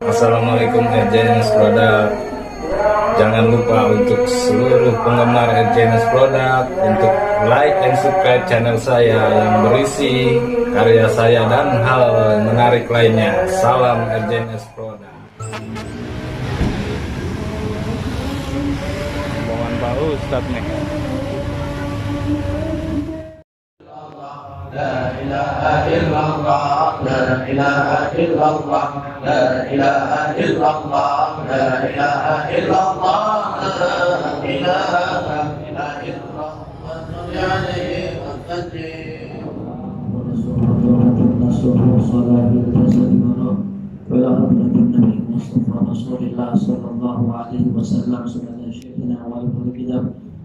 Assalamualaikum RJNS Product. Jangan lupa untuk seluruh penggemar RJNS Product untuk like dan subscribe channel saya yang berisi karya saya dan hal menarik lainnya. Salam RJNS Product. Mohon Pak Ustadz nih. La ilaha illallah, la ilaha illallah, la ilaha illallah, la ilaha illallah, la ilaha illallah.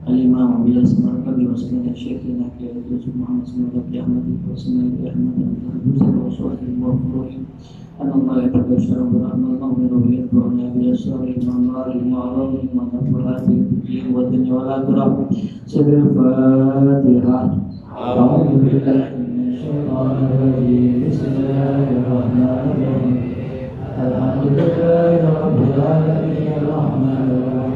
Al-Imam bila semarkabi wa sunnah syekhina kaya Yusuf Muhammad sallallahu alaihi wa sallam wa sallam wa sallam Allah yatabassara bi rahmatihi wa yadhuruna bi syarri man nari ma'ruf wa nafrati bi wa dunya wal akhirah. Al-Fatihah. A'udzu billahi minasyaitonir rajim. Bismillahirrahmanirrahim. Alhamdulillahi rabbil alamin arrahmanir rahim.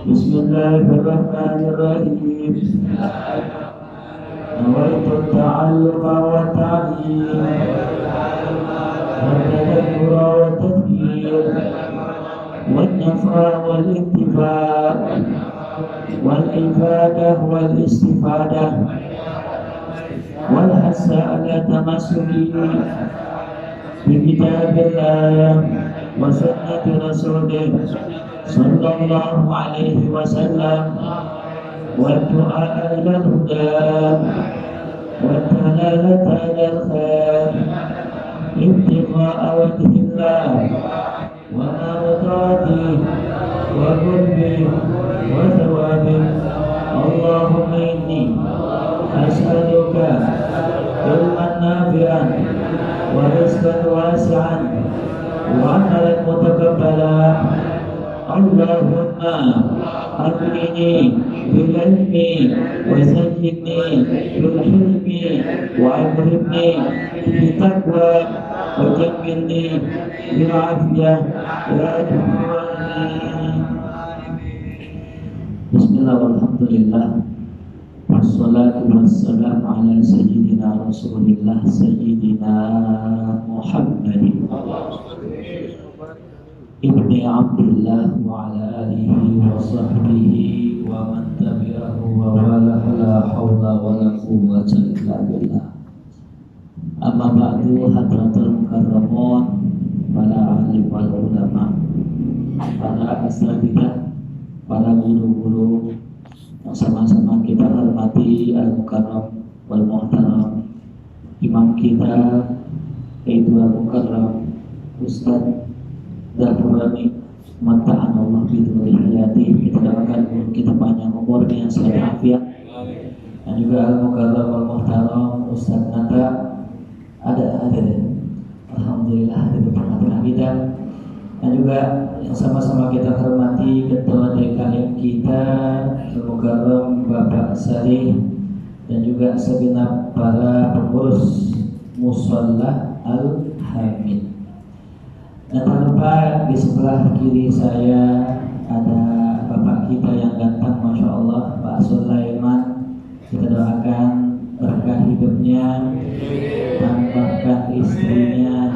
Bismillahirrahmanirrahim. Nawaitu ta'alluma wa ta'lim wa tadabbura wa tadhkir wa naf'a wal intifa' wal ifadah wal istifadah wal hasa ala tamassuki bi kitabillah wa sunnati rasulih sallallahu alaihi wasallam wa du'a ila al-huda wa talalata ila al-khair ibtigha'a wajhillah wa mardati wa qurbi wa thawabi. Allahumma inni as'aluka ilman nafi'an wa rizqan wasi'an wa amalan mutakabbalan. Allahumma akrimni bil ilmi wa zayyinni bil hilmi wa akrimni bil taqwa wa jammilni bil afiyah ya Tuhan. Bismillah walhamdulillah wassalatu wassalamu ala sayyidina rasulillah sayyidina Muhammadin Ibni Abdullah wa ala alihi wa sahbihi wa man tabi'ahu wa wala la hawla wa la quwwata illa billah. Amma ba'du, hadratul mukarramun, para alim wal ulama, para asatidzah, para guru-guru yang sama-sama kita hormati, al-mukarram wal muhtaram, imam kita yaitu al-mukarram Ustaz Dahurani Mata'an Allah bidulih hayati. Kita doakan umur kita panjang umurnya, sehat afiat. Dan juga al-mukarram wal-muhtaram Ustaz Nata ada deh. Alhamdulillah ada di tengah-tengah kita. Dan juga yang sama-sama kita hormati ketua DKM kita al-mukarram Bapak Sari, dan juga segenap para pengurus Musalla Al-Hamid. Dan tak lupa di sebelah kiri saya ada bapak kita yang ganteng, masya Allah, Pak Sulaiman. Kita doakan berkah hidupnya, tambahkan istrinya,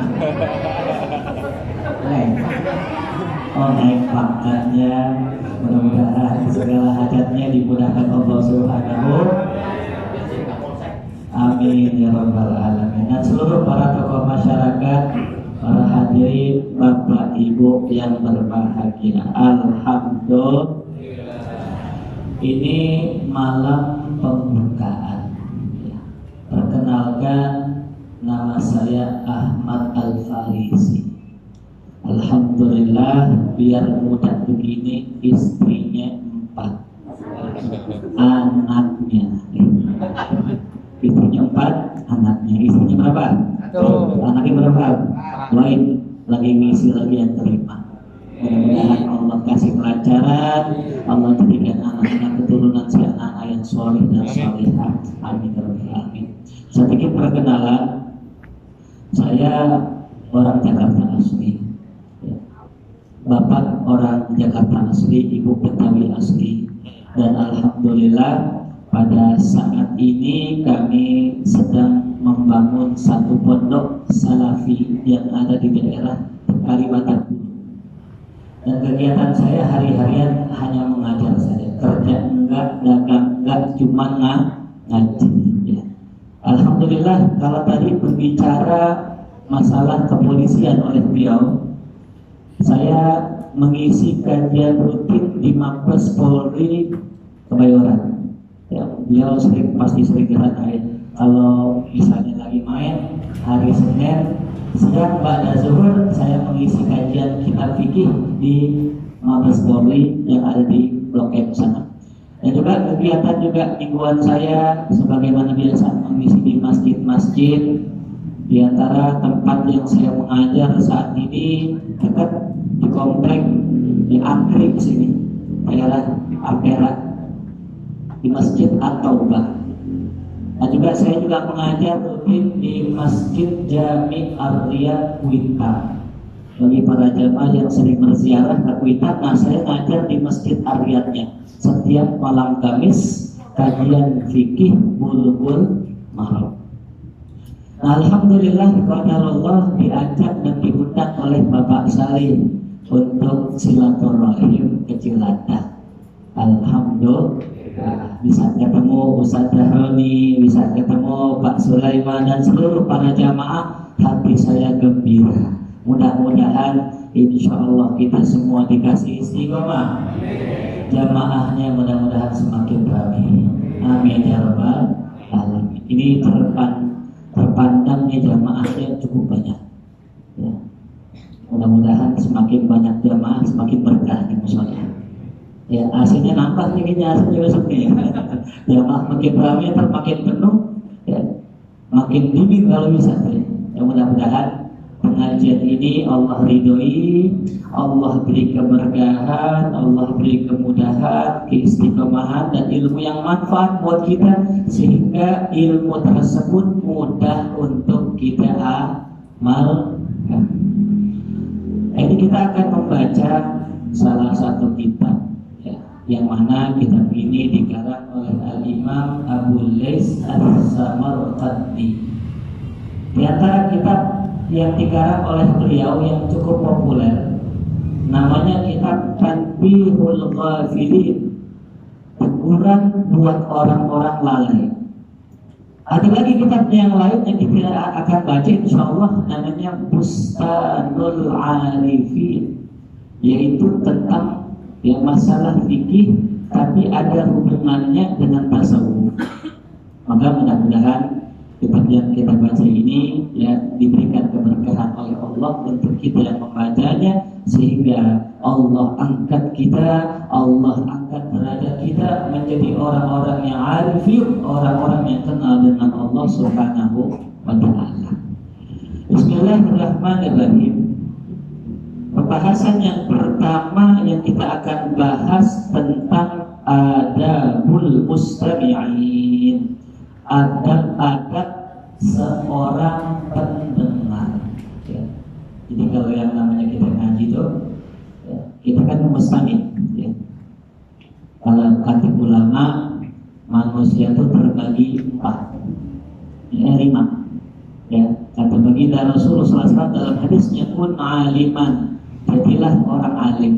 naik pangkatnya, mudah-mudahan segala hajatnya dimudahkan Allah Subhanahu. Amin ya rabbal alamin. Dan seluruh para tokoh masyarakat, para hadirin, bapak ibu yang berbahagia, alhamdulillah ini malam pembukaan ya. Perkenalkan, nama saya Ahmad Al-Farisi. Alhamdulillah, biar mudah begini istrinya 4, anaknya istrinya 4, anaknya istrinya berapa? Anaknya berapa? Doain lagi ngisi lagi yang terima. Mudah-mudahan Allah kasih kelancaran, Allah jadikan anak-anak keturunan si anak yang soleh dan solehah. Amin ya rabbal alamin. Sedikit perkenalan, saya orang Jakarta asli, bapak orang Jakarta asli, ibu Betawi asli, dan alhamdulillah pada saat ini kami sedang membangun satu pondok salafi yang ada di daerah Kalimantan. Dan kegiatan saya hari-harian hanya mengajar saja, kerja enggak, dagang enggak, cuma ngaji. Ya. Alhamdulillah, kalau tadi berbicara masalah kepolisian oleh beliau, saya mengisi kajian rutin di Mabes Polri Kebayoran. Ya, beliau pasti sering diratain. Kalau misalnya lagi main hari Senin siang pada zuhur, saya mengisi kajian kitab fikih di Mabes Polri yang ada di Blok M sana. Dan juga kegiatan juga mingguan saya sebagaimana biasa mengisi di masjid-masjid. Di antara tempat yang saya mengajar saat ini dekat di komplek di Angkri sini, daerah Ampera, di Masjid At-Taubah. Nah, juga saya juga mengajar rutin di Masjid Jami Ar-Riyad Kuita. Bagi para jamaah yang sering berziarah ke Kuita, nah saya ngajar di Masjid Ar-Riyadnya setiap malam Kamis, kajian fikih bulbul malam. Nah, alhamdulillah qadarullah diajak dan diundang oleh Bapak Salim untuk silaturahim ke Cilacap. Alhamdulillah bisa ketemu Ustaz Dahroni, bisa ketemu Pak Sulaiman dan seluruh para jamaah. Hati saya gembira. Mudah-mudahan insya Allah kita semua dikasih istiqomah. Jamaahnya mudah-mudahan semakin ramai. Amin ya rabbal alamin. Ini terpandangnya jamaahnya cukup banyak. Ya. Mudah-mudahan semakin banyak jamaah semakin berkah di musola. Ya, AC-nya nambah nih, AC-nya besok nih. Jamaah makin ramai, makin penuh, ya, makin dingin kalau bisa. Ya, mudah-mudahan pengajian ini Allah ridhoi, Allah beri keberkahan, Allah beri kemudahan, keistiqomahan dan ilmu yang manfaat buat kita, sehingga ilmu tersebut mudah untuk kita amalkan. Ini kita akan membaca salah satu kitab, yang mana kitab ini dikarang oleh Al-Imam Abu Lais As-Samarqandi. Di antara kitab yang dikarang oleh beliau yang cukup populer, namanya kitab Tanbihul Ghafilin, teguran buat orang-orang lalai. Ada lagi kitab yang lain yang kita akan baca insyaallah, namanya Bustanul Arifin, yaitu tentang ya masalah fikih tapi ada hubungannya dengan tasawuf. Maka mudah-mudahan kitab yang kita baca ini ya diberikan keberkahan oleh Allah untuk kita yang membacanya, sehingga Allah angkat kita, Allah angkat derajat kita menjadi orang-orang yang arifin, orang-orang yang kenal dengan Allah Subhanahu wa ta'ala. Bismillahirrahmanirrahim. Pembahasan yang pertama yang kita akan bahas tentang adabul mustami'in, adab-adab seorang pendengar. Ya. Jadi kalau yang namanya kita ngaji itu, ya, kita kan mustami'. Ya. Kalau kata ulama, manusia itu terbagi 4, 5. Ya, kata baginda Rasulullah SAW dalam hadisnya, kun aliman, jadilah orang alim.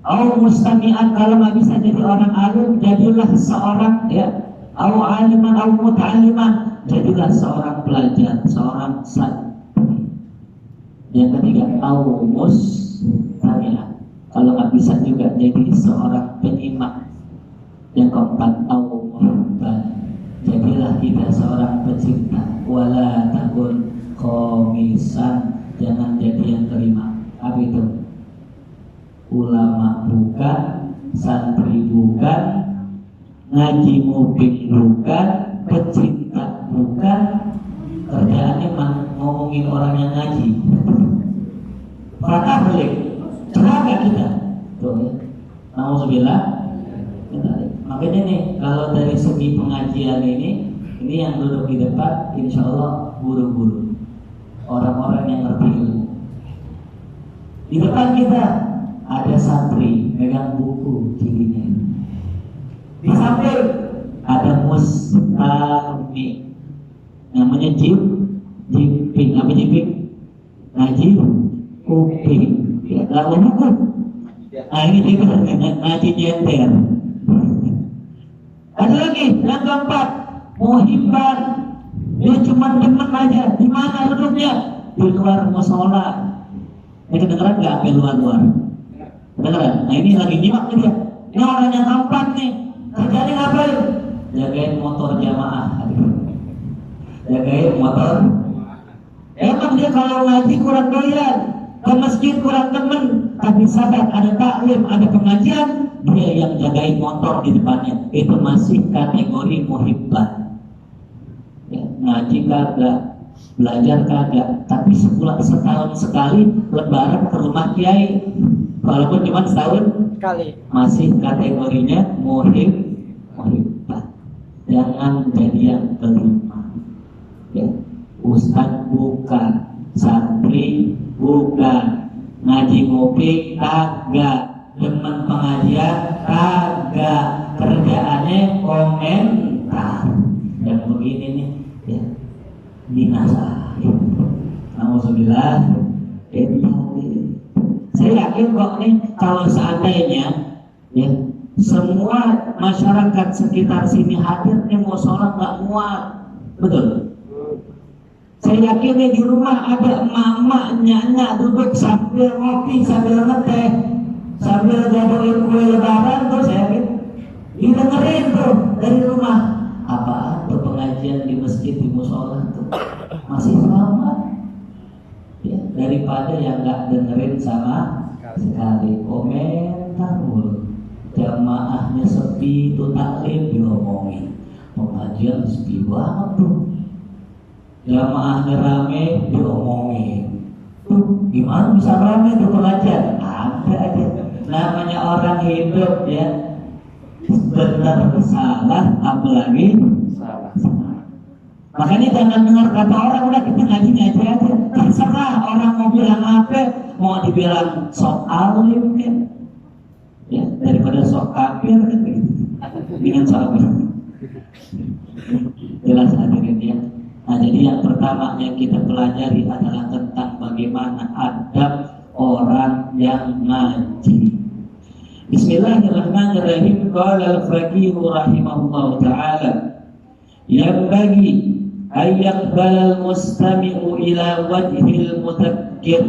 Au mustami'an, kalau nggak bisa jadi orang alim, jadilah seorang ya. Au aliman, au muta'aliman, jadilah seorang pelajar, seorang santri. Yang ketiga, au mustami'an, kalau nggak bisa juga jadi seorang penyimak. Yang keempat, au muhibban, jadilah kita seorang pecinta. Wala takun khomisan, jangan jadi yang kelima. Apa itu? Ulama bukan, santri bukan, ngaji mubing bukan, pecinta bukan, kerjaannya ngomongin orang yang ngaji. Fatahlik, Cerah nggak kita? Tuh ya. Alhamdulillah. Makanya nih kalau dari segi pengajian ini yang duduk di depan, insya Allah guru-guru, orang-orang yang ngerti ilmu. Di depan kita ada santri megang buku kirinya. Di samping ada mustami, namanya jiping. Apa jiping? Ngaji kuping. Ya, kalau buku. Nah ini juga ngaji jenter. Ada lagi yang keempat, muhibban. Dia cuma demen aja. Di mana duduknya? Di luar musola. Ini kedengeran nggak? Sampai luar-luar. Kedengeran? Nah ini lagi nyimak nih dia. Ini orang yang keempat nih. Kerjanya ngapain? Jagain motor jamaah. Jagain motor. Emang dia kalau ngaji kurang doyan, ke masjid kurang temen, tapi sabar ada taklim, ada pengajian, dia yang jagain motor di depannya. Itu masih kategori muhibban. Ya, ngaji kagak, belajar kagak, tapi setahun sekali lebaran ke rumah kiai, walaupun cuma setahun Kali. masih kategorinya muhibban. Jangan jadi yang kelima. Ya, ustaz bukan, santri bukan, ngaji ngopi kagak, demen pengajian kagak, kerjaannya komentar. Dan begini nih ya, binasa. Alhamdulillah. Saya yakin kok nih kalau seandainya ya semua masyarakat sekitar sini hadir nih musola nggak muat, betul. Saya yakin nih di rumah ada emak-emak nyanya duduk sambil ngopi, sambil ngeteh, sambil gadoin kue lebaran tuh, saya yakin didengerin tuh dari rumah. Apaan tuh pengajian di masjid, di musola tuh masih selamat ya, daripada yang nggak dengerin sama sekali, komentar mulu. Jamaahnya sepi tuh, taklim diomongin, pengajian sepi banget tuh. Jamaahnya rame diomongin. Tuh gimana bisa rame tuh pengajian? Ada aja. Namanya orang hidup ya, benar salah, apalagi salah. Makanya jangan dengar kata orang, udah kita ngaji aja. Terserah orang mau bilang apa, mau dibilang sok alim kan, ya daripada sok kafir kan begitu. Dengan sok jelas hadirin ya. Nah, jadi yang pertama yang kita pelajari adalah tentang bagaimana adab orang yang ngaji. Bismillahirrahmanirrahim. Qala al-faqih rahimahullah ta'ala, yanbaghi ay yaqbala al-mustami'u ila wajhil mutakkir.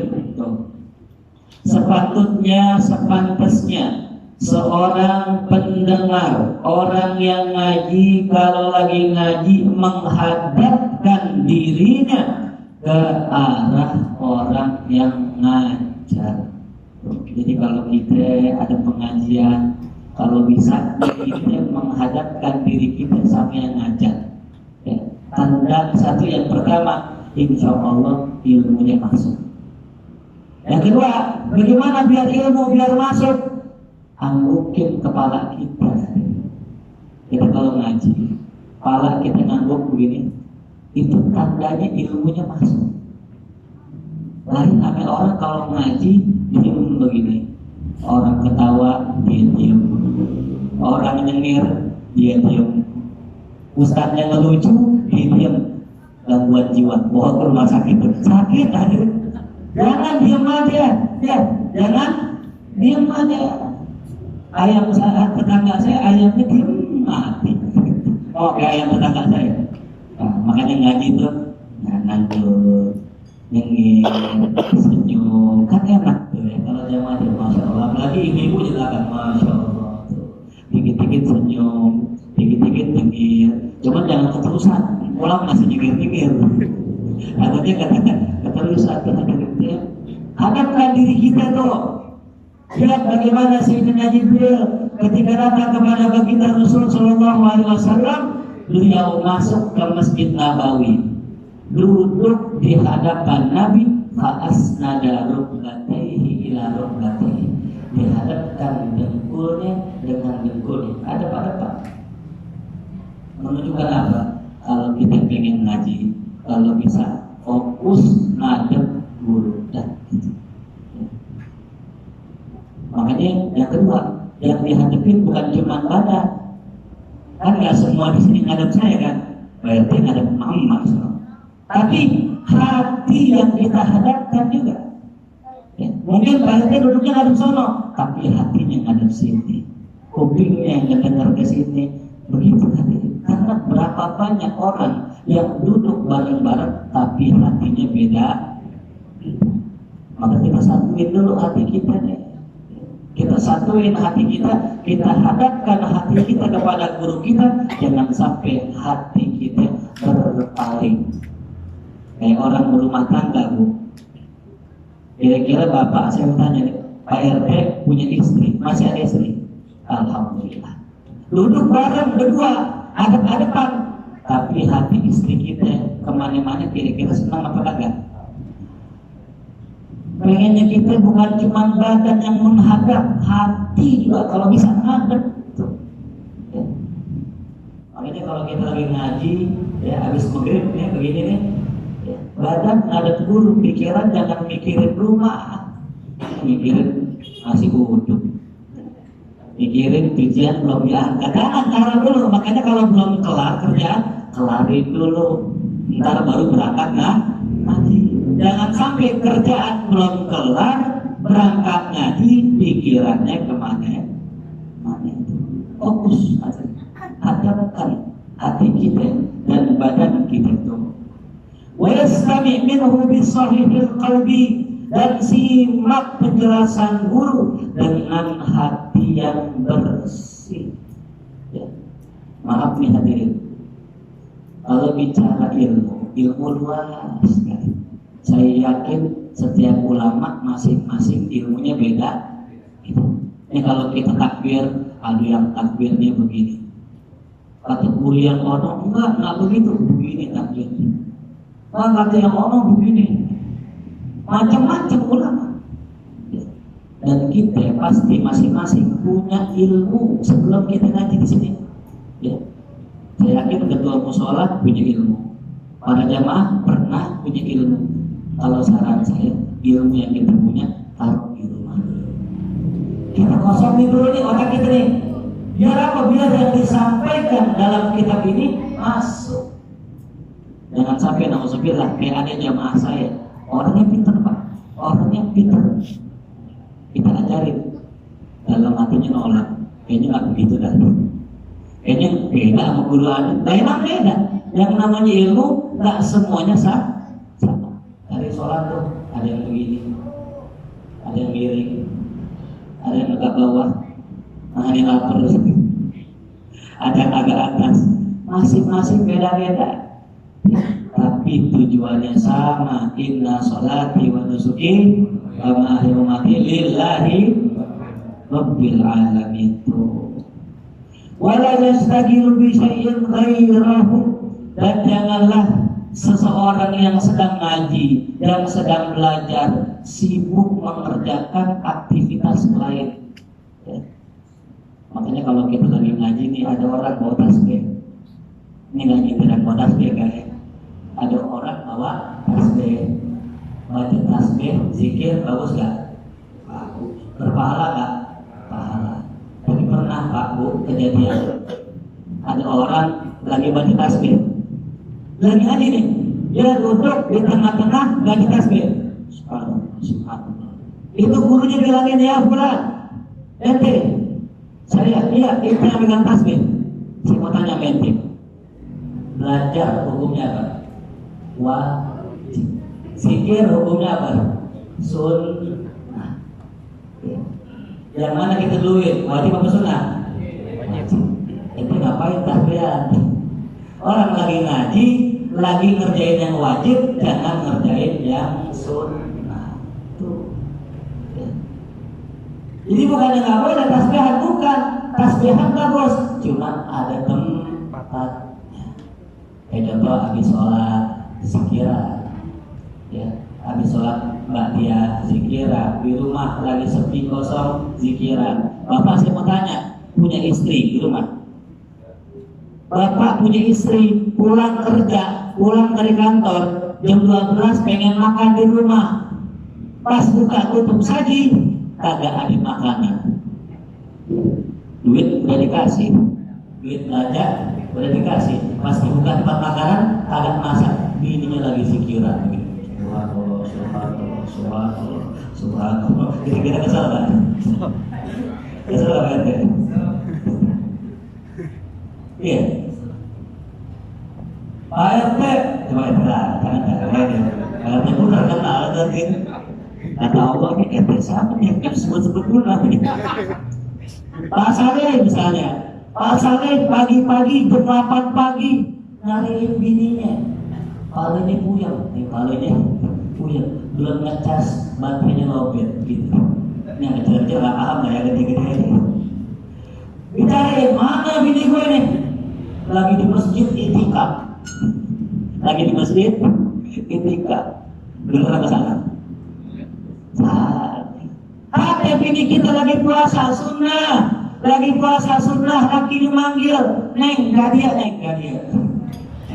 Sepatutnya, sepantasnya seorang pendengar, orang yang ngaji, kalau lagi ngaji menghadapkan dirinya ke arah orang yang ngajar. Jadi kalau kita ada pengajian, kalau bisa kita menghadapkan diri kita sama yang ngajar. Ya, tanda satu yang pertama, insya Allah ilmunya masuk. Yang kedua, bagaimana biar ilmu biar masuk? Anggukin kepala kita. Kita kalau ngaji, kepala kita ngangguk begini, itu tandanya ilmunya masuk. Lain ambil orang kalau ngaji diem begini, orang ketawa dia diem, orang nyengir dia diem, ustadznya ngelucu dia diem. Gangguan jiwa, bawa ke rumah sakit, sakit aja. Jangan diem aja, ya jangan diem aja. Ayam tetangga saya, ayamnya diem mati. Oh, kayak ayam tetangga saya. Nah, makanya ngaji itu ngantuk, nyengir, senyum, kan enak tuh ya. Kalau jamaah itu masya Allah, apalagi ibu-ibu juga kan masya Allah tuh. Dikit-dikit senyum, dikit-dikit nyengir. Cuman jangan keterusan, pulang masih nyengir-nyengir. Artinya katakan keterusan, ya. Hadapkan diri kita tuh. Lihat bagaimana Sayyidina Jibril ketika datang kepada baginda Rasul Sallallahu Alaihi Wasallam, beliau masuk ke Masjid Nabawi, duduk di hadapan Nabi, faasnada rukbatayhi ila rukbatayhi. dihadapkan dengkulnya dengan dengkulnya, hadap-hadapan. Menunjukkan apa? Kalau kita pengen ngaji, kalau bisa fokus ngadep guru dan gitu. Makanya yang kedua, yang dihadapin bukan cuma badan. Kan nggak semua di sini ngadep saya kan, berarti ngadep Muhammad. Tapi hati yang kita hadapkan juga. Ya, mungkin Pak RT duduknya ngadep sono, tapi hatinya ngadep sini, kupingnya yang dengar ke sini. Begitu hadirin. Karena berapa banyak orang yang duduk bareng-bareng tapi hatinya beda. Maka kita satuin dulu hati kita nih. Kita satuin hati kita, kita hadapkan hati kita kepada guru kita. Jangan sampai hati kita berpaling. Kayak orang berumah tangga, Bu. Kira-kira bapak, saya mau tanya nih, Pak RT punya istri, masih ada istri? Alhamdulillah. Duduk bareng berdua, hadap-hadapan, tapi hati istri kita kemana-mana kira-kira senang apa kagak? Pengennya kita bukan cuma badan yang menghadap, hati juga kalau bisa menghadap. Ya. Makanya kalau kita lagi ngaji, ya habis maghrib ya begini nih, ya, badan ada guru, pikiran jangan mikirin rumah, mikirin nasi uduk, mikirin cucian belum diangkat, karena dulu. Makanya kalau belum kelar kerjaan, kelarin dulu, ntar baru berangkat ngaji. Jangan sampai kerjaan belum kelar, berangkat ngaji, pikirannya kemana? Fokus, hadapkan hati kita dan badan kita itu. Wa yastami' minhu bisahihil qalbi, dan simak penjelasan guru dengan hati yang bersih. Ya. Maaf nih hadirin, kalau bicara ilmu luas sekali. Saya yakin setiap ulama masing-masing ilmunya beda. Ini kalau kita takbir, ada yang takbirnya begini. Kata guru yang ono enggak begitu, begini takbirnya. Kata yang ono begini. Macam-macam ulama. Dan kita pasti masing-masing punya ilmu sebelum kita ngaji di sini. Ya. Saya yakin ketua mushola punya ilmu, para jamaah pernah punya ilmu. Kalau saran saya, ilmu yang kita punya taruh di rumah. Kita kosongin dulu nih otak kita nih. Biar apa? Biar yang disampaikan dalam kitab ini masuk. Jangan sampai nauzubillah kayak ada jamaah saya, orangnya pintar Pak, orangnya pintar. Kita ajarin, dalam hatinya nolak. Kayaknya nggak begitu dah. Kayaknya beda sama guru ada. Memang beda. Yang namanya ilmu nggak semuanya sama. Dari sholat tuh ada yang begini, ada yang miring, ada yang agak bawah, ada yang lapar, ada yang agak atas. Masing-masing beda-beda. Tapi tujuannya sama. Inna sholati wa nusuki wa mahirumati lillahi rabbil alamin. Wala yastagilu bi syai'in ghairahu, dan janganlah seseorang yang sedang ngaji, yang sedang belajar, sibuk mengerjakan aktivitas lain. Ya. Makanya kalau kita lagi ngaji nih, ada orang bawa tasbih. Ini ngaji tidak bawa tasbih guys. Ada orang bawa tasbih, baca tasbih, zikir, bagus gak? Bagus. Berpahala gak? Pahala. Tapi pernah Pak Bu kejadian, ada orang lagi baca tasbih, lagi ngaji nih, dia duduk di tengah-tengah baca tasbih. Subhanallah. Itu gurunya bilangin, ya fulan, ente, saya, iya, ente yang pegang tasbih. Saya mau tanya ente, belajar hukumnya apa? Wajib. Zikir hukumnya apa? Sunnah. Yang mana kita duluin? Wajib apa sunnah? Wajib. Ente ngapain tasbihan? Orang lagi ngaji, lagi ngerjain yang wajib, jangan ngerjain yang sunnah. Tuh. Ya. Jadi bukan yang nggak boleh tasbihan, bukan. Tasbihan bagus, cuma ada tempatnya. Kayak contoh habis sholat zikiran, ya habis sholat Mbak Tia zikiran, di rumah lagi sepi kosong zikiran. Bapak saya mau tanya, punya istri di rumah? Bapak punya istri, pulang kerja, pulang dari kantor, jam 12 pengen makan di rumah. Pas buka tutup saji, kagak ada makanan. Duit udah dikasih, duit belanja udah dikasih. Pas dibuka tempat makanan, kagak masak. Bininya lagi zikiran gitu. Subhanallah, subhanallah, subhanallah, subhanallah. Kira-kira kesal kan? Kesal kan? Iya. Pak RT, coba jangan RT pun terkenal tadi. Kata Allah ini RT siapa nih? Sebut-sebut dulu namanya. Pak Saleh misalnya, Pak Saleh pagi-pagi jam 8 pagi nyariin bininya. Palanya puyeng, palanya puyeng, belum ngecas, baterainya lowbat gitu. Ini yang kecil-kecil nggak paham lah ya, gede-gede ini. Dicariin, mana bini gue nih? Lagi di masjid itikaf. Lagi di masjid itikaf. Beneran ke sana? Ada bini kita lagi puasa sunnah, lagi puasa sunnah, laki dimanggil, neng, gak dia, neng, gak dia.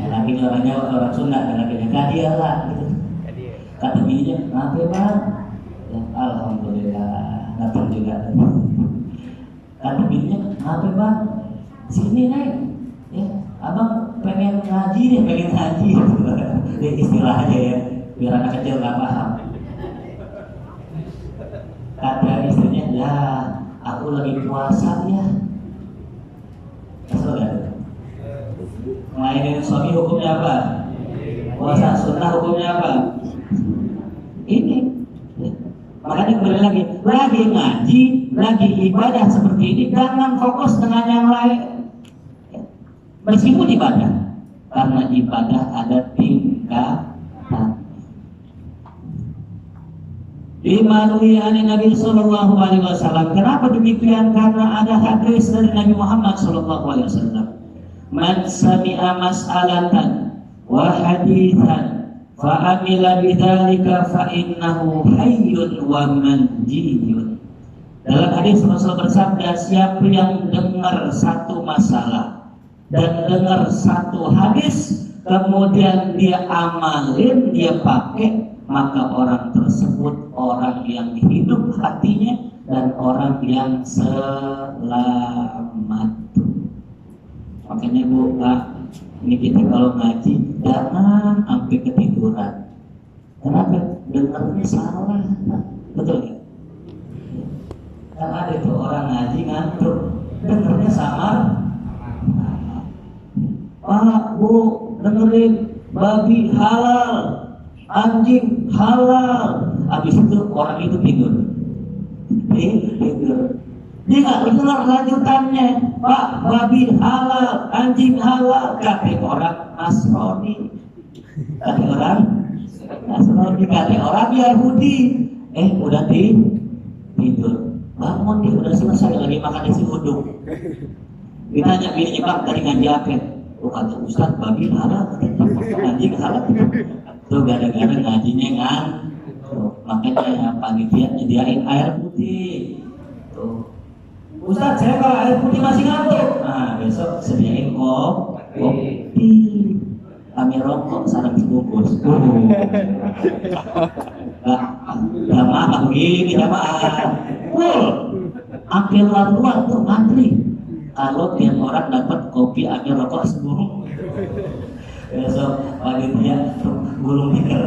Laki orang Jawa, orang Sunda, lakinya gak dia lah. Gitu. Kata bininya, maaf ya bang. Ya, alhamdulillah, datang juga. Kata bininya, maaf ya bang, sini neng. Ya, abang pengen ngaji deh, pengen ngaji. Ini istilah aja ya, biar anak kecil gak paham. Kata istrinya, ya aku lagi puasa ya. Kesel gak? Mainin suami hukumnya apa? Puasa sunnah hukumnya apa? Ini. Makanya kembali lagi ngaji, lagi ibadah seperti ini, jangan fokus dengan yang lain. Meskipun ibadah, karena ibadah ada tingkatan. Dimanui ani Nabi Sallallahu Alaihi Wasallam. Kenapa demikian? Karena ada hadis dari Nabi Muhammad Sallallahu Alaihi Wasallam. Man sami'a mas'alatan wa hadithan fa amila bidzalika fa innahu hayyun wa manjiyun. Dalam hadis Rasul bersabda, siapa yang dengar satu masalah dan dengar satu hadis, kemudian dia amalin, dia pakai, maka orang tersebut orang yang hidup hatinya dan orang yang selamat. Makanya Bu, Pak, ini kita kalau ngaji jangan sampai ketiduran. Kenapa? Dengarnya salah, betul ya? Kan ada itu orang ngaji ngantuk, dengarnya samar. Pak, Bu, dengerin babi halal, anjing halal. Habis itu orang itu tidur. Tidur. Dia nggak dengar lanjutannya. Pak, babi halal, anjing halal. Kata orang Nasrani, kata orang Nasrani, kata orang Yahudi. Udah tidur. Bangun dia udah selesai lagi makan nasi uduk. Ditanya bininya, Pak, tadi ngaji apa? Kata Ustaz, babi halal, anjing halal. Tuh gara-gara ngajinya makanya panitia nyediain air putih. Tuh, Ustaz, saya kalau air putih masih ngantuk. Nah, besok sediain kopi. Kami rokok sarang sebungkus. Jamaah begini, jamaah. Ambil luar tuh ngantri. Kalau tiap orang dapat kopi, ambil rokok sebungkus. Besok panitia gulung tikar.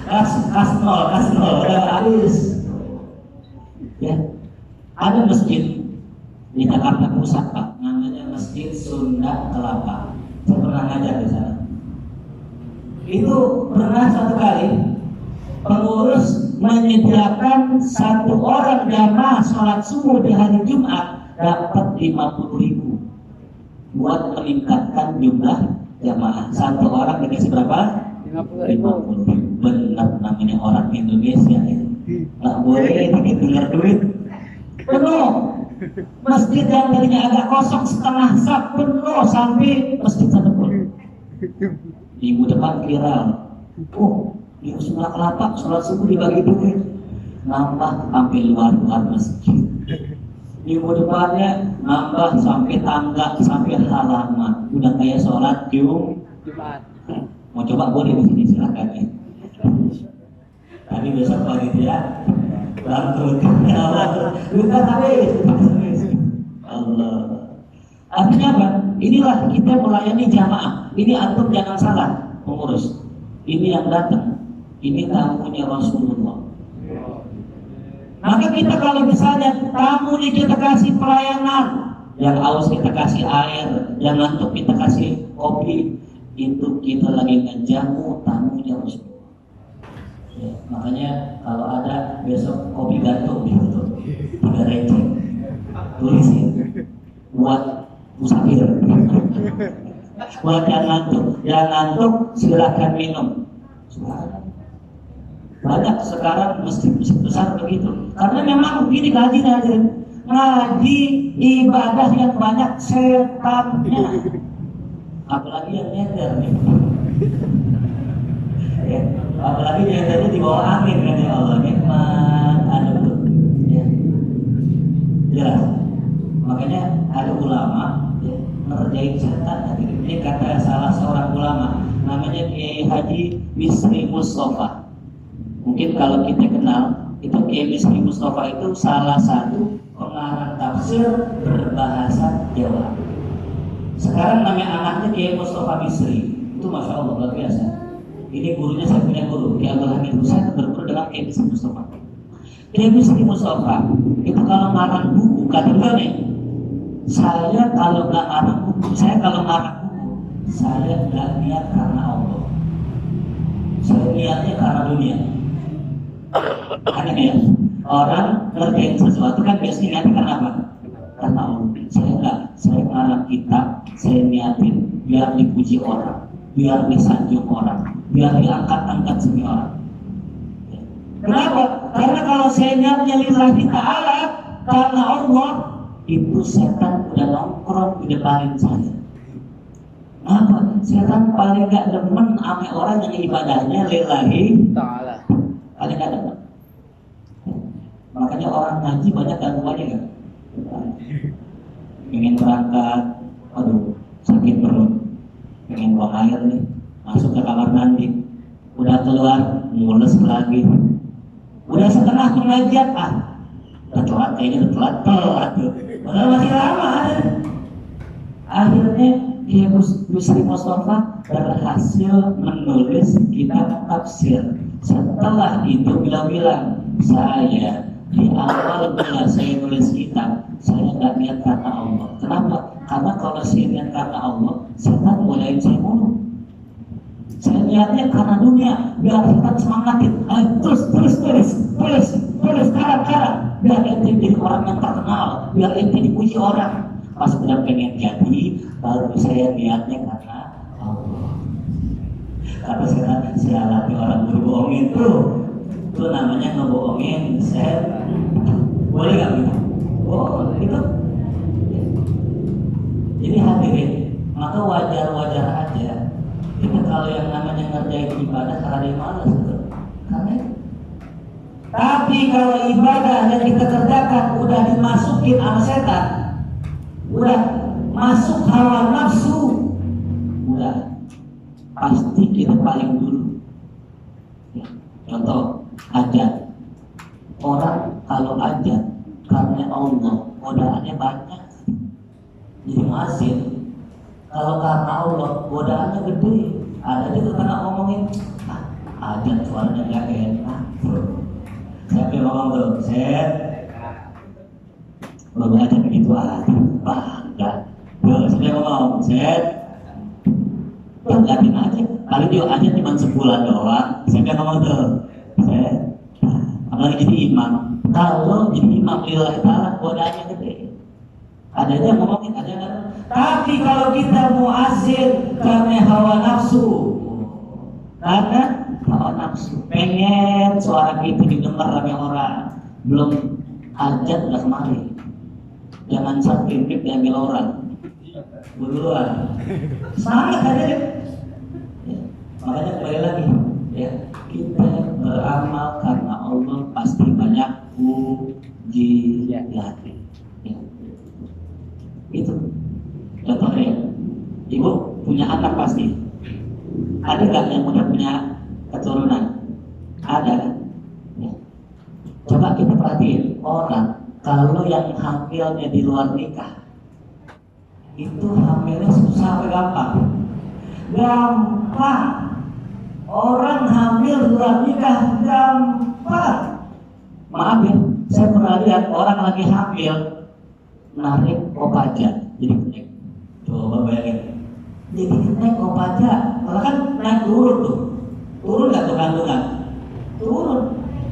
Kas nol, udah habis. Ya, ada masjid di Jakarta Pusat, Pak, namanya Masjid Sunda Kelapa. Saya pernah ngajar di sana. Itu pernah satu kali pengurus menyediakan satu orang jamaah sholat subuh di hari Jumat dapat 50.000 buat meningkatkan jumlah jamaah. Satu orang dikasih berapa? 50.000. Benar namanya orang Indonesia ya. Nggak boleh dikejar duit. Penuh. Masjid yang tadinya agak kosong setengah sak penuh sampai masjid satu pun. Minggu depan viral. di Sunda Kelapa sholat subuh dibagi duit, nambah sampai luar masjid. Minggu depannya nambah sampai tangga, sampai halaman. Udah kayak sholat Jumat. Mau coba boleh di sini silakan ya. Tapi besok panitia bangkrut. Bukan habis. Allah. Artinya apa? Inilah kita melayani jamaah. Ini antum jangan salah pengurus. Ini yang datang. Ini tamunya Rasulullah. Maka kita kalau misalnya tamu ini kita kasih pelayanan, yang haus kita kasih air, yang ngantuk kita kasih kopi, itu kita lagi ngejamu tamunya Rasulullah. Ya, makanya kalau ada besok kopi gantung gitu, 3 receh, tulisin buat musafir, buat yang ngantuk silakan minum. Banyak sekarang masjid besar begitu. Karena memang begini ngaji ibadah yang banyak setannya. Apalagi yang nyender nih. Ya, apalagi nyendernya di bawah angin kan ya Allah, nikmat ada tuh. Ya. Jelas. Makanya ada ulama ya, ngerjain setan. Ini kata salah seorang ulama, namanya Kiai Haji Bisri Mustafa. Mungkin kalau kita kenal, itu Kiai Bisri Mustafa itu salah satu pengarang tafsir berbahasa Jawa. Sekarang namanya anaknya Kiai Mustafa Bisri. Itu Masya Allah, luar biasa. Ini gurunya, saya punya guru Kiai Abdul Hamid. Saya berguru dengan Kiai Bisri Mustafa. Kiai Bisri Mustafa itu kalau ngarang buku, kata beliau nih, saya kalau ngarang buku, saya nggak niat karena Allah. Saya niatnya karena dunia. Aneh ya, orang ngerjain sesuatu kan biasanya niatnya karena apa? Karena Allah. Saya enggak, saya ngarang kitab, saya niatin biar dipuji orang, biar disanjung orang, biar diangkat-angkat semua orang. Kenapa? Karena kalau saya niatnya lillahi ta'ala karena Allah, itu setan udah nongkrong di depanin saya. Kenapa? Setan paling gak demen sama orang yang ibadahnya lillahi ta'ala. Paling gak demen. Makanya orang ngaji banyak gangguannya kan. Pengen berangkat, aduh sakit perut, pengen buang air nih, masuk ke kamar mandi, udah keluar mules lagi, udah setengah pengajian udah telat kayaknya udah telat tuh, padahal masih lama. Akhirnya Kiai Bisri Mustafa berhasil menulis kitab tafsir. Setelah itu bilang saya di awal bila saya nulis kitab, saya nggak niat karena Allah. Kenapa? Karena kalau saya niat karena Allah, setan mulai saya bunuh. Saya niatnya karena dunia, biar setan semangatin. Ayo terus karang, biar ente jadi orang yang terkenal, biar ente dipuji orang. Pas udah pengen jadi, baru saya niatnya karena Allah. Kata saya latih orang berbohong itu namanya ngebohongin saya. Boleh nggak gitu? Oh itu. Jadi hadirin, maka wajar aja kita kalau yang namanya ngerjain ibadah karena malas gitu. Karena itu. Tapi kalau ibadah yang kita kerjakan udah dimasukin sama setan, udah masuk hawa nafsu, udah pasti kita paling dulu. Ya, contoh hajat. Orang kalau hajat karena Allah godaannya banyak. Jadi masih kalau karena Allah godaannya gede. Ada juga karena ngomongin hajat suaranya gak enak. Siapa yang ngomong tuh? Set baru hajat begitu bangga. Siapa yang ngomong? Set lihatin aja. Kali dia hajat cuma sebulan doang. Siapa yang ngomong tuh? Set apalagi jadi imam. Kalau jadi imam lillahi ta'ala godaannya gede. Ada yang ngomongin, ada yang ngomongin. Tapi kalau kita muazzin karena hawa nafsu, karena hawa nafsu, pengen suara kita didengar sama orang, belum hajat udah kemari. Jangan sampai diambil orang. Buruan. Semangat aja. Ya. Makanya kembali lagi, ya kita beramal karena Allah pasti banyak ujian. Ya. Itu contohnya. Ibu punya anak pasti. Ada nggak yang udah punya keturunan? Ada kan? Ya. Coba kita perhatiin orang kalau yang hamilnya di luar nikah itu hamilnya susah apa gampang? Gampang. Orang hamil di luar nikah gampang. Maaf ya, saya pernah lihat orang lagi hamil narik kopaja jadi kenek. Coba bayangin. Jadi kenek kopaja, malah kan naik turun tuh. Turun nggak tuh kandungan? Turun.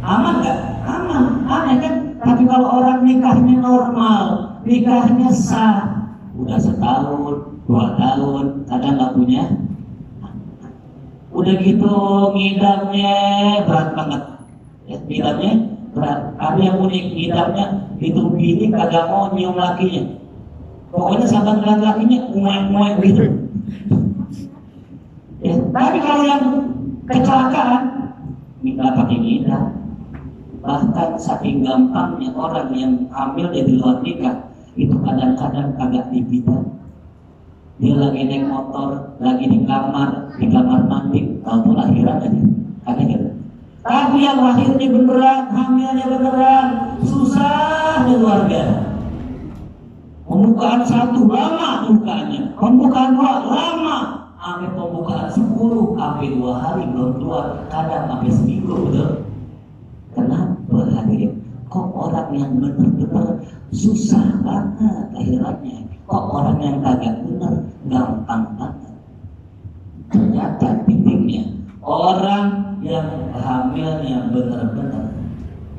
Aman nggak? Aman. Aneh kan? Tapi kalau orang nikahnya normal, nikahnya sah, udah setahun, 2 tahun, kadang nggak punya. Udah gitu ngidamnya berat banget. Ya, ngidamnya berat. Ada yang unik, ngidamnya itu bini kagak mau nyium lakinya. Pokoknya sampai ngeliat lakinya muai-muai gitu. Ya, tapi kalau yang kecelakaan nggak pakai ngidam. Bahkan saking gampangnya orang yang hamil di luar nikah itu kadang-kadang kagak dibidang. Dia lagi naik motor, lagi di kamar mandi, tahu lahiran aja, kagak gitu. Tapi yang lahirnya beneran, hamilnya beneran, susah di luar biasa. Pembukaan 1 lama pembukaannya, pembukaan 2 lama, sampai pembukaan 10 sampai 2 hari belum keluar, kadang sampai seminggu, betul? Kenapa hadirin? Kok orang yang benar-benar susah banget lahirannya? Kok orang yang kagak benar gampang banget? Ternyata titiknya orang yang hamilnya benar-benar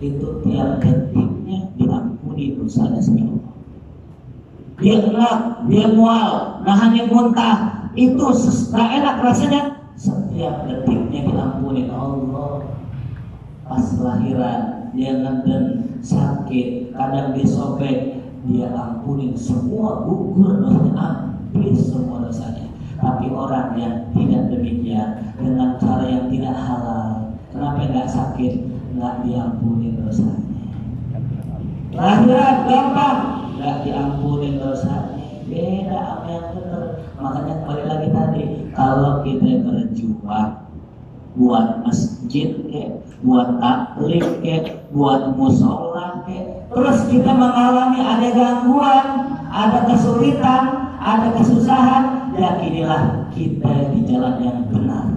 itu tiap detiknya diampuni dosanya sama Allah. Dia enak, dia mual, nahannya muntah, itu gak enak rasanya. Setiap detiknya diampuni Allah. Pas lahiran dia ngeden sakit, kadang disobek, dia ampunin semua, gugur dosanya, habis semua dosanya. Tapi orang yang tidak demikian, dengan cara yang tidak halal, kenapa nggak sakit, nggak diampuni dosanya. Lahiran gampang, nggak diampuni dosanya. Beda apa yang benar. Makanya kembali lagi tadi, kalau kita berjuang buat masjid ke, buat taklim ke, buat musola ke, terus kita mengalami ada gangguan, ada kesulitan, ada kesusahan, yakinilah kita di jalan yang benar.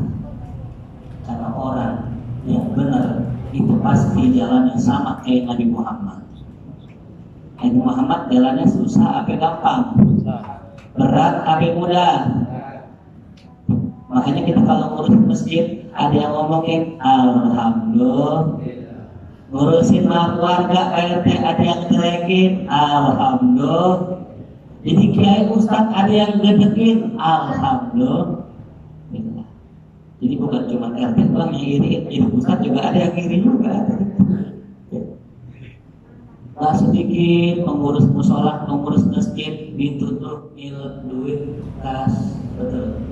Karena orang yang benar itu pasti jalannya sama kayak Nabi Muhammad. Nabi Muhammad jalannya susah apa gampang? Berat apa mudah? Makanya kita kalau ngurus masjid, ada yang ngomongin alhamdulillah. Ngurusin keluarga RT ada yang jelekin, alhamdulillah. Jadi kiai ustadz ada yang gedekin, alhamdulillah. Jadi bukan cuma RT doang yang iri, jadi ustadz juga ada yang iri juga. Gak sedikit mengurus musola, mengurus masjid, ditutup nilai duit kas, betul.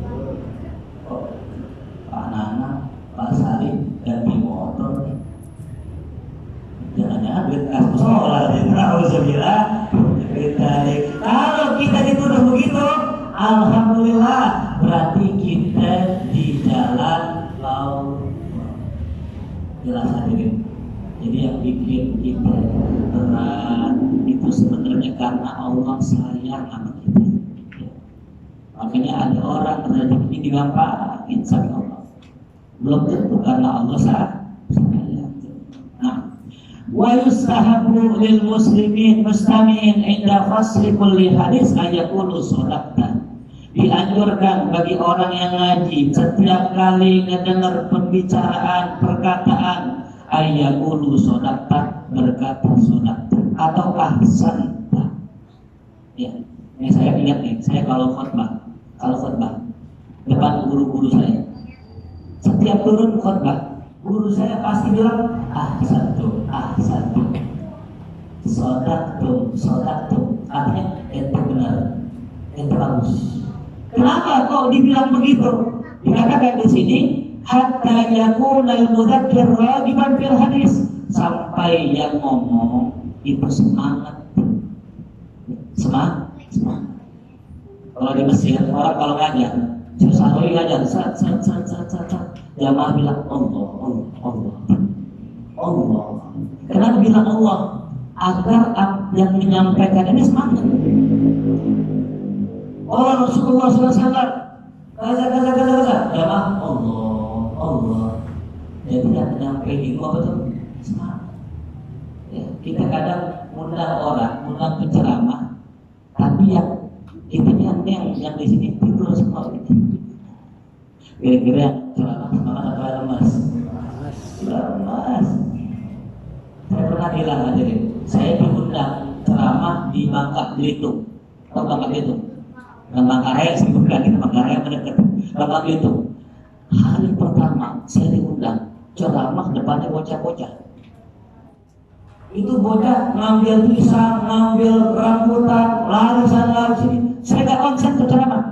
Pak Nana, Pak Sari ganti motor. Jangan-jangan duit kas musola, alhamdulillah. Kalau kita dituduh begitu, alhamdulillah, berarti kita di jalan Allah. Jelas hadirin. Jadi yang bikin kita berat itu sebenarnya karena Allah sayang sama kita. Makanya ada orang rezeki digampangin sama Allah. Belum tentu karena Allah sayang. Nah, wa yustahabu lil muslimin mustami'in inda fasli kulli hadis ayaqulu sadaqta. Dianjurkan bagi orang yang ngaji setiap kali ngedengar pembicaraan, perkataan ayaqulu sadaqta, berkata sadaqta atau ahsanta. Ya, ini saya ingat nih, saya kalau khutbah depan guru-guru saya, setiap turun khutbah, guru saya pasti bilang ahsantum, sadaqtum, artinya itu benar, itu bagus. Kenapa kok dibilang begitu? Dikatakan di sini hatta yakuna al-mudzakkir ragiban fil hadis, sampai yang ngomong itu semangat. Semangat. Kalau di Mesir orang kalau ngajar, susah ngajar, jamaah bilang Allah, Allah, Allah, Allah. Kenapa bilang Allah? Agar yang menyampaikan ini semangat. Allah Rasulullah SAW kaza, jamaah Allah, Allah. Jadi yang menyampaikan itu apa tuh? Semangat. Ya, kita kadang undang orang, undang penceramah, tapi yang kita yang di sini tidur semua gitu. Kira-kira ceramah semangat apa lemas? Lemas. Saya pernah bilang hadirin, saya diundang ceramah di Bangka Belitung. Tahu Bangka Belitung? Dan Bangkaraya sih bukan, kita Bangkaraya mendekat. Bangka Belitung. Hari pertama saya diundang ceramah depannya bocah-bocah. Itu bocah ngambil pisang, ngambil rambutan, lari sana lari sini. Saya gak konsen ke ceramah.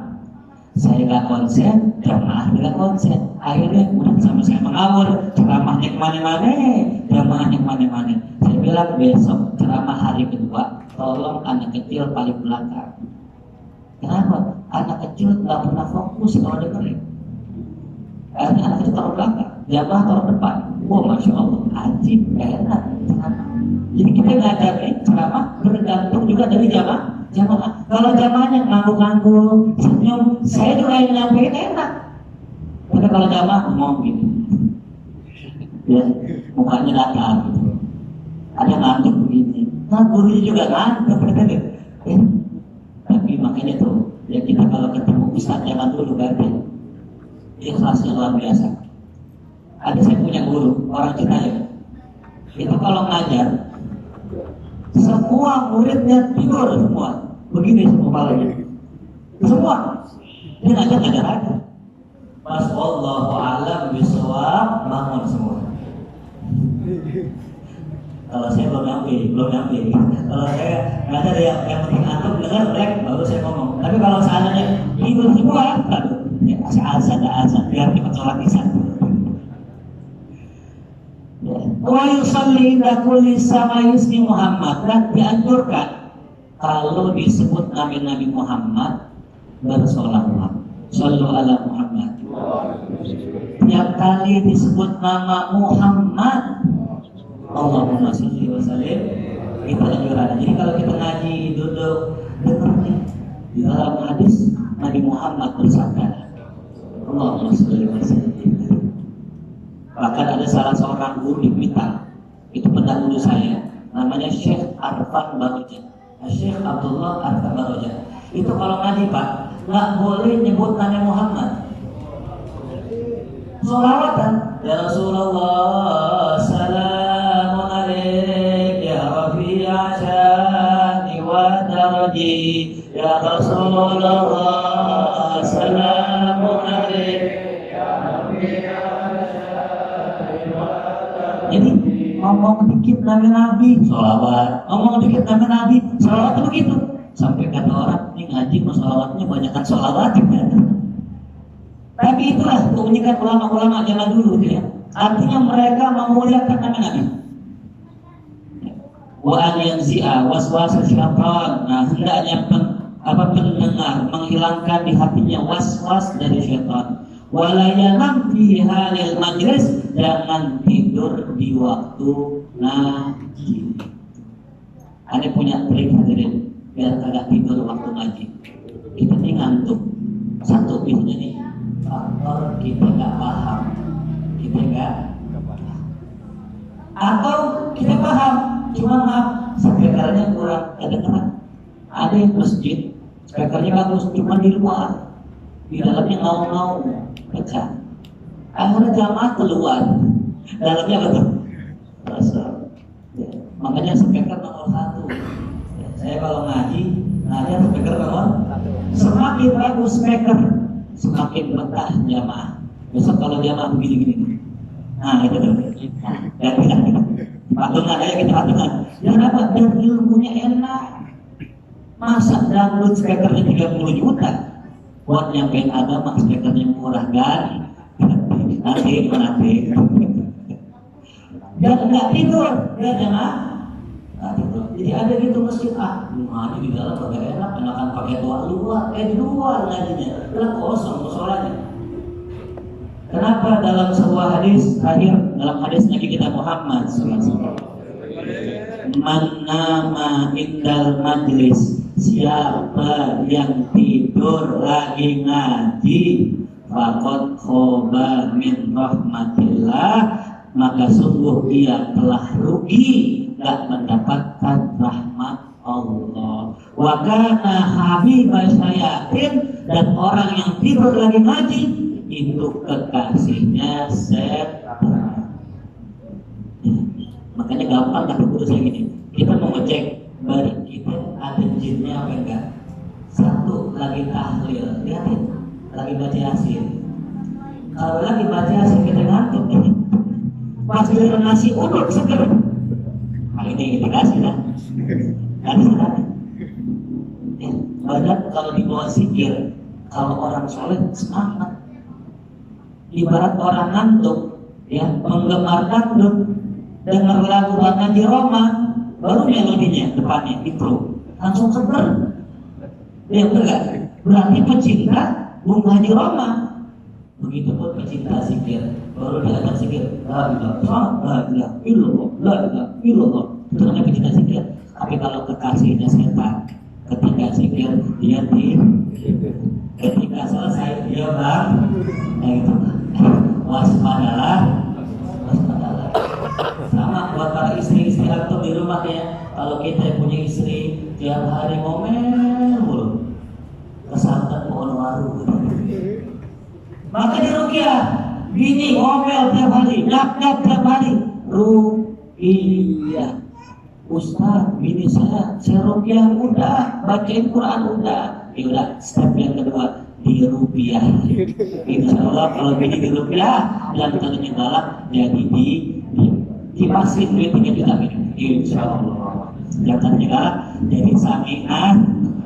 Saya gak konsen, jamaah gak konsen. Akhirnya udah sama saya mengawur, ceramahnya kemana-mana, jamaahnya kemana-mana. Saya bilang besok ceramah hari kedua, tolong anak kecil paling belakang. Kenapa? Anak kecil gak pernah fokus kalau dengerin. Anak kecil taruh belakang, jamaah taruh depan. Wah, Masya Allah, ajib, enak ceramah. Jadi kita ngajarin ceramah bergantung juga dari jamaah. Kalau jamaahnya ngangguk-ngangguk, senyum, saya juga yang nyampein enak. Tapi kalau jamaah ngomong gitu, ya, mukanya datar gitu. Ada ngantuk begini. Nah, gurunya juga ngantuk gitu. Ya. Tapi makanya tuh, ya kita kalau ketemu ustaz jangan dulu berarti. Ikhlasnya luar biasa. Ada saya punya guru, orang Cina ya. Itu kalau ngajar, semua muridnya tidur semua, begini semua kepalanya, semua. Dia ngajar aja. Pas wallahu a'lam bishawab, bangun semua. Kalau saya belum nyampe. Kalau saya ngajar yang penting antum dengar rek, baru saya ngomong. Tapi kalau seandainya tidur semua, aduh, ya azan biar kita sholat isya. Wa yusalli inda kulli sama yusni Muhammad, dan dianjurkan kalau disebut Nabi Muhammad bersolawat. Sallu ala Muhammad. Tiap kali disebut nama Muhammad, Allahumma sholli wa sallim, itu anjuran. Jadi kalau kita ngaji duduk dengar nih di dalam hadis Nabi Muhammad bersabda, Allahumma sholli wa sallim. Bahkan ada salah seorang guru di Blitar, itu pendahulu saya, namanya Syekh Arfan Baroja, Syekh Abdullah Arfan Baroja. Itu kalau ngaji Pak, nggak boleh nyebut Nabi Muhammad, sholawatan. Ya Rasulullah, salamun alaik, ya Rafi'a syani wa daraji. Ya Rasulullah, salamun alaik, ya Rafi'a. Jadi ngomong dikit Nabi, sholawat. Ngomong dikit Nabi, sholawat itu begitu. Sampai kata orang, ini ngaji mas sholawatnya banyakkan sholawat. Tapi itulah keunikan ulama-ulama zaman dulu ya. Artinya mereka memuliakan Nabi. Wa an yanzi'a waswasa syaitan. Nah, hendaknya pendengar menghilangkan di hatinya waswas dari syaitan. Wala yanam fi halil majlis, jangan tidur di waktu ngaji. Ada punya trik hadirin biar kagak tidur waktu ngaji. Kita nih ngantuk. Satu biasanya nih faktor kita nggak paham, atau kita paham cuma maaf speakernya kurang kedengeran. Ada yang masjid speakernya bagus cuma di luar, di dalamnya ngau-ngau pecah. Akhirnya jamaah keluar, dalamnya betul. Ya. Makanya speaker nomor 1. Ya, saya kalau ngaji speaker nomor 1. Semakin bagus speaker, semakin betah jamaah. Besok kalau jamaah begini-gini, nah itu tuh. Ya kita patungan aja, kita patungan. Kenapa? Dan ilmunya enak. Masa dangdut speakernya 30 juta? Buat nyampein agama speakernya murah kan? nanti. Biar nggak tidur, biar jemaah nggak tidur. Jadi ada gitu masjid, gimana di dalam agak enak, enakan pakai toa luar, di luar ngajinya, lah kosong musolanya. Kenapa dalam sebuah hadis terakhir, dalam hadis Nabi kita Muhammad SAW, man nama indal majlis, siapa yang tidur lagi ngaji, faqad khoba min rahmatillah, maka sungguh ia telah rugi, gak mendapatkan rahmat Allah. Wa kana habiba syayatin, dan orang yang tidur lagi ngaji itu kekasihnya setan. Makanya gampang kata guru saya gini, kita mau ngecek badan kita ada jinnya apa enggak. Satu, lagi tahlil, lihatin, lagi baca yasin. Kalau lagi baca yasin kita ngantuk ini, pas beli nasi uduk seger, ini dikasih kan? Kan? Ya, badan kalau dibawa zikir, kalau orang soleh semangat. Ibarat orang ngantuk, ya, penggemar dangdut, dengar lagu Bang Haji Roma, baru melodinya depannya intro, langsung seger. Ya benar gak? Berarti pecinta Bung Haji Roma. Begitu pun pecinta zikir, baru diajak zikir, la ilaha illallah. Itu namanya pecinta zikir. Tapi kalau kekasihnya setan, ketika zikir dia ketika selesai dia bang, gitu. Waspadalah. Sama buat para istri-istri atau di rumahnya, kalau kita punya istri tiap hari ngomel mulu, kesangkan pohon waru, maka di ruqyah bini ngomel tiap hari, nyap tiap hari, ruqyah. Ustaz, bini saya ruqyah udah, bacain Quran udah, ya udah. Step yang kedua, di rupiah. Insya Allah kalau bini di rupiah dan tadinya galak, jadi dipasin duit 3 juta gitu. Insya Allah. Jangan juga jadi sami'ah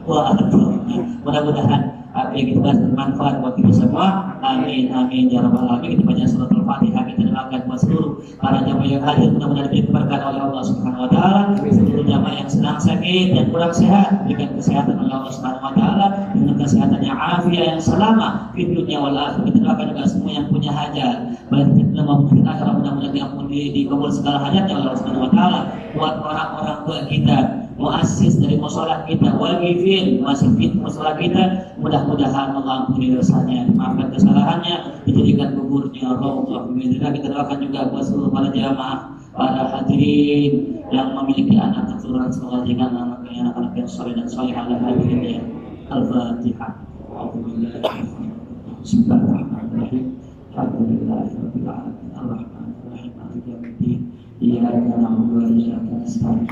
wa ata'ah. Mudah-mudahan apa yang kita bahas bermanfaat buat kita semua. Amin amin ya rabbal alamin. Kita baca surat Al-Fatihah, kita doakan buat seluruh para jamaah yang hadir, mudah-mudahan diberkati oleh Allah Subhanahu wa taala. Seluruh jamaah yang sedang sakit dan kurang sehat, berikan kesehatan oleh Allah Subhanahu wa taala, dengan kesehatan yang afiat yang selama di dunia wal akhirah. Kita doakan juga semua yang punya hajat, baik di dunia maupun di akhirat, mudah-mudahan diampuni, dikabul segala hajatnya oleh Allah Subhanahu wa taala. Buat orang-orang tua kita, muassis dari musholah kita, waqifin masih di musholah kita, mudah-mudahan Allah ampuni dosanya, maafkan kesalahannya, dijadikan kuburnya raudhah min riyadhil. Kita doakan juga buat seluruh para jamaah, para hadirin yang memiliki anak keturunan, semoga jadikan anaknya anak-anak yang saleh dan salihah. Hadirin ya. Al-Fatihah. Bismillahirrahmanirrahim. Alhamdulillahirabbil alamin. Arrahmanirrahim. Maliki yaumiddin. Iyyaka na'budu wa iyyaka nasta'in.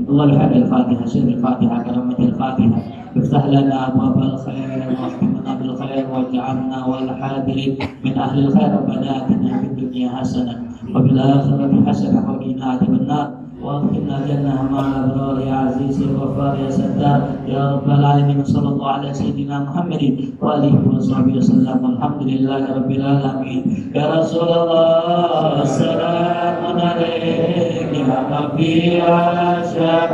الله يحب الفاتحة، سر الفاتحة كلمة الفاتحة. افتح لنا أبواب الخير واختمنا بالخير واجعلنا والحاضرين من أهل الخير. ربنا آتنا في الدنيا حسنة وفي الآخرة حسنة وقنا عذاب النار وادخلنا الجنة مع الأبرار يا عزيز يا غفار يا ستار يا رب العالمين. صلى الله على سيدنا محمد وآله وصحبه وسلم والحمد لله رب العالمين. يا رسول الله السلام عليك يا ربي عاشق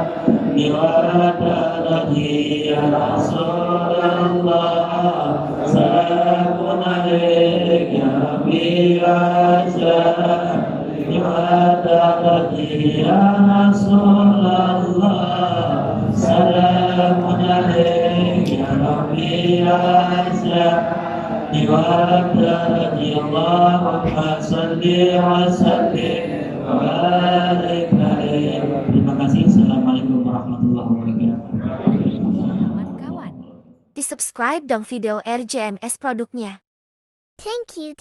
نواتي يا رسول الله سلام عليك يا ربي عاشق نواتي يا رسول الله سلام عليك يا ربي عاشق نواتي اللهم صل وسلم وبارك عليه. Terima kasih. Assalamualaikum warahmatullahi wabarakatuh. Kawan, di subscribe dong video RJMS produknya. Thank you.